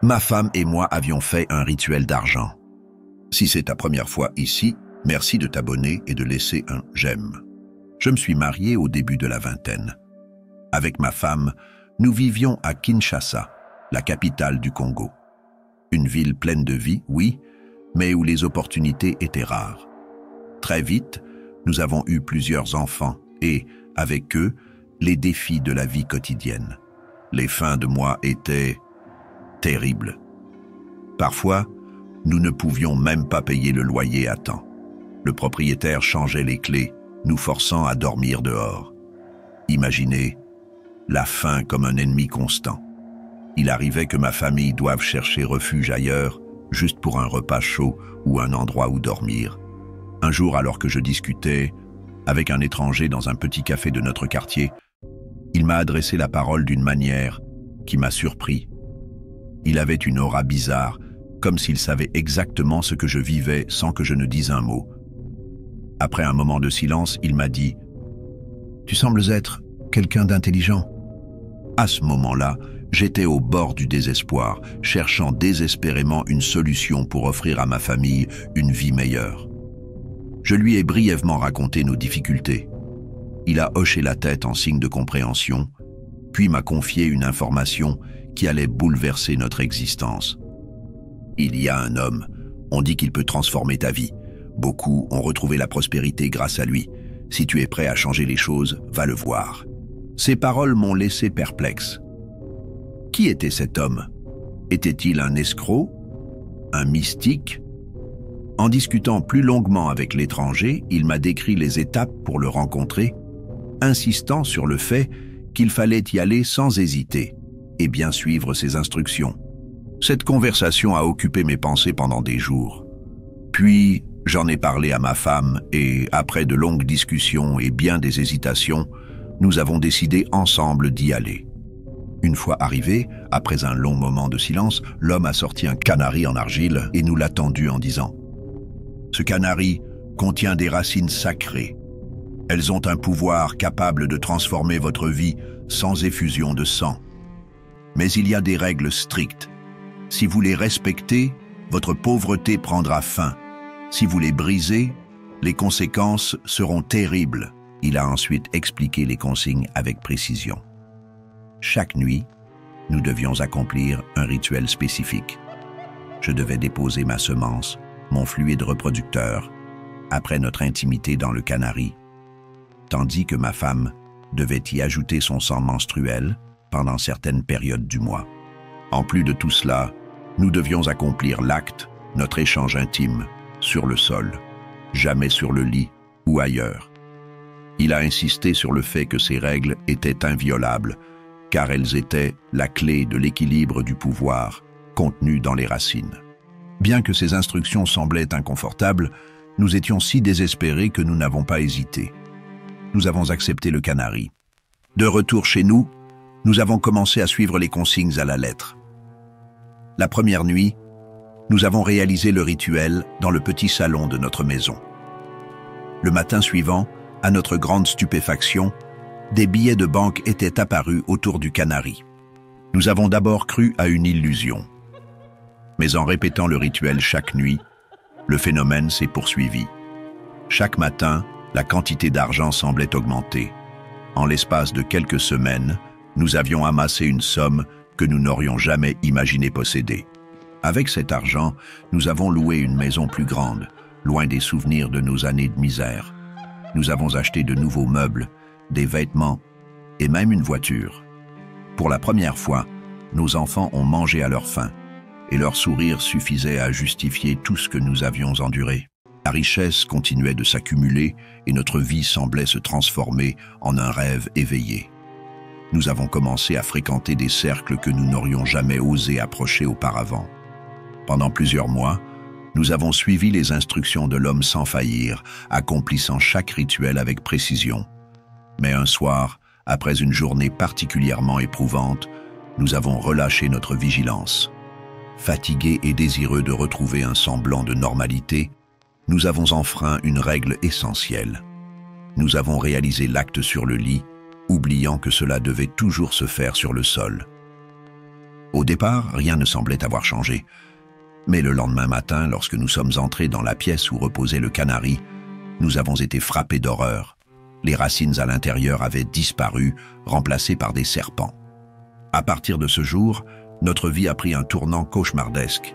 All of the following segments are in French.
Ma femme et moi avions fait un rituel d'argent. Si c'est ta première fois ici, merci de t'abonner et de laisser un j'aime. Je me suis marié au début de la vingtaine. Avec ma femme, nous vivions à Kinshasa, la capitale du Congo. Une ville pleine de vie, oui, mais où les opportunités étaient rares. Très vite, nous avons eu plusieurs enfants et, avec eux, les défis de la vie quotidienne. Les fins de mois étaient terribles. Parfois, nous ne pouvions même pas payer le loyer à temps. Le propriétaire changeait les clés, nous forçant à dormir dehors. Imaginez la faim comme un ennemi constant. Il arrivait que ma famille doive chercher refuge ailleurs, juste pour un repas chaud ou un endroit où dormir. Un jour, alors que je discutais avec un étranger dans un petit café de notre quartier, il m'a adressé la parole d'une manière qui m'a surpris. Il avait une aura bizarre, comme s'il savait exactement ce que je vivais sans que je ne dise un mot. Après un moment de silence, il m'a dit « Tu sembles être quelqu'un d'intelligent. » À ce moment-là, j'étais au bord du désespoir, cherchant désespérément une solution pour offrir à ma famille une vie meilleure. Je lui ai brièvement raconté nos difficultés. Il a hoché la tête en signe de compréhension, puis m'a confié une information qui allait bouleverser notre existence. Il y a un homme, on dit qu'il peut transformer ta vie. Beaucoup ont retrouvé la prospérité grâce à lui. Si tu es prêt à changer les choses, va le voir. Ces paroles m'ont laissé perplexe. Qui était cet homme? Était-il un escroc? Un mystique? En discutant plus longuement avec l'étranger, il m'a décrit les étapes pour le rencontrer, insistant sur le fait qu'il fallait y aller sans hésiter et bien suivre ses instructions. Cette conversation a occupé mes pensées pendant des jours. Puis, j'en ai parlé à ma femme et, après de longues discussions et bien des hésitations, nous avons décidé ensemble d'y aller. Une fois arrivé, après un long moment de silence, l'homme a sorti un canari en argile et nous l'a tendu en disant « Ce canari contient des racines sacrées. Elles ont un pouvoir capable de transformer votre vie sans effusion de sang. Mais il y a des règles strictes. Si vous les respectez, votre pauvreté prendra fin. Si vous les brisez, les conséquences seront terribles. » Il a ensuite expliqué les consignes avec précision. Chaque nuit, nous devions accomplir un rituel spécifique. Je devais déposer ma semence, mon fluide reproducteur, après notre intimité dans le canari, tandis que ma femme devait y ajouter son sang menstruel pendant certaines périodes du mois. En plus de tout cela, nous devions accomplir l'acte, notre échange intime, sur le sol, jamais sur le lit ou ailleurs. Il a insisté sur le fait que ces règles étaient inviolables, car elles étaient la clé de l'équilibre du pouvoir contenu dans les racines. Bien que ces instructions semblaient inconfortables, nous étions si désespérés que nous n'avons pas hésité. Nous avons accepté le canari. De retour chez nous, nous avons commencé à suivre les consignes à la lettre. La première nuit, nous avons réalisé le rituel dans le petit salon de notre maison. Le matin suivant, à notre grande stupéfaction, des billets de banque étaient apparus autour du canari. Nous avons d'abord cru à une illusion. Mais en répétant le rituel chaque nuit, le phénomène s'est poursuivi. Chaque matin, la quantité d'argent semblait augmenter. En l'espace de quelques semaines, nous avions amassé une somme que nous n'aurions jamais imaginé posséder. Avec cet argent, nous avons loué une maison plus grande, loin des souvenirs de nos années de misère. Nous avons acheté de nouveaux meubles, des vêtements et même une voiture. Pour la première fois, nos enfants ont mangé à leur faim et leur sourire suffisait à justifier tout ce que nous avions enduré. La richesse continuait de s'accumuler et notre vie semblait se transformer en un rêve éveillé. Nous avons commencé à fréquenter des cercles que nous n'aurions jamais osé approcher auparavant. Pendant plusieurs mois, nous avons suivi les instructions de l'homme sans faillir, accomplissant chaque rituel avec précision. Mais un soir, après une journée particulièrement éprouvante, nous avons relâché notre vigilance. Fatigués et désireux de retrouver un semblant de normalité, nous avons enfreint une règle essentielle. Nous avons réalisé l'acte sur le lit, oubliant que cela devait toujours se faire sur le sol. Au départ, rien ne semblait avoir changé. Mais le lendemain matin, lorsque nous sommes entrés dans la pièce où reposait le canari, nous avons été frappés d'horreur. Les racines à l'intérieur avaient disparu, remplacées par des serpents. À partir de ce jour, notre vie a pris un tournant cauchemardesque.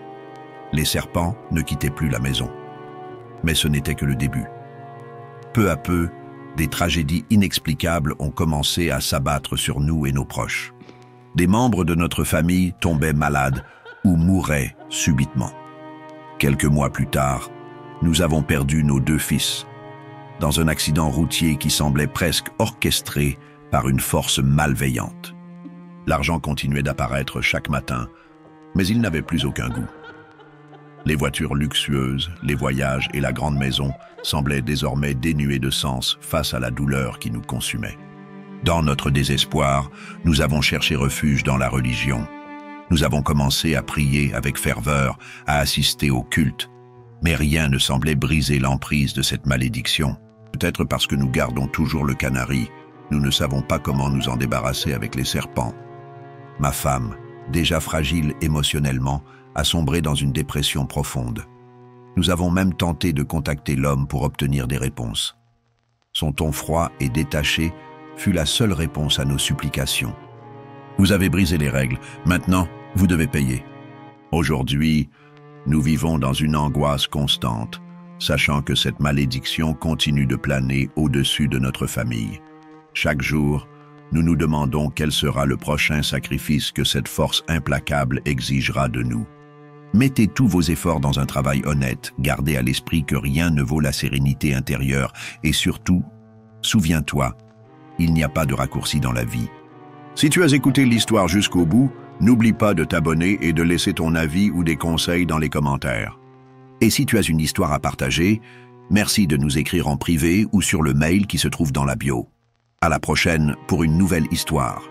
Les serpents ne quittaient plus la maison. Mais ce n'était que le début. Peu à peu, des tragédies inexplicables ont commencé à s'abattre sur nous et nos proches. Des membres de notre famille tombaient malades ou mouraient subitement. Quelques mois plus tard, nous avons perdu nos 2 fils, dans un accident routier qui semblait presque orchestré par une force malveillante. L'argent continuait d'apparaître chaque matin, mais il n'avait plus aucun goût. Les voitures luxueuses, les voyages et la grande maison semblaient désormais dénués de sens face à la douleur qui nous consumait. Dans notre désespoir, nous avons cherché refuge dans la religion. Nous avons commencé à prier avec ferveur, à assister au culte, mais rien ne semblait briser l'emprise de cette malédiction. Peut-être parce que nous gardons toujours le canari, nous ne savons pas comment nous en débarrasser avec les serpents. Ma femme, déjà fragile émotionnellement, a sombré dans une dépression profonde. Nous avons même tenté de contacter l'homme pour obtenir des réponses. Son ton froid et détaché fut la seule réponse à nos supplications. « Vous avez brisé les règles, maintenant vous devez payer. » Aujourd'hui, nous vivons dans une angoisse constante, sachant que cette malédiction continue de planer au-dessus de notre famille. Chaque jour, nous nous demandons quel sera le prochain sacrifice que cette force implacable exigera de nous. Mettez tous vos efforts dans un travail honnête, gardez à l'esprit que rien ne vaut la sérénité intérieure et surtout, souviens-toi, il n'y a pas de raccourci dans la vie. Si tu as écouté l'histoire jusqu'au bout, n'oublie pas de t'abonner et de laisser ton avis ou des conseils dans les commentaires. Et si tu as une histoire à partager, merci de nous écrire en privé ou sur le mail qui se trouve dans la bio. À la prochaine pour une nouvelle histoire.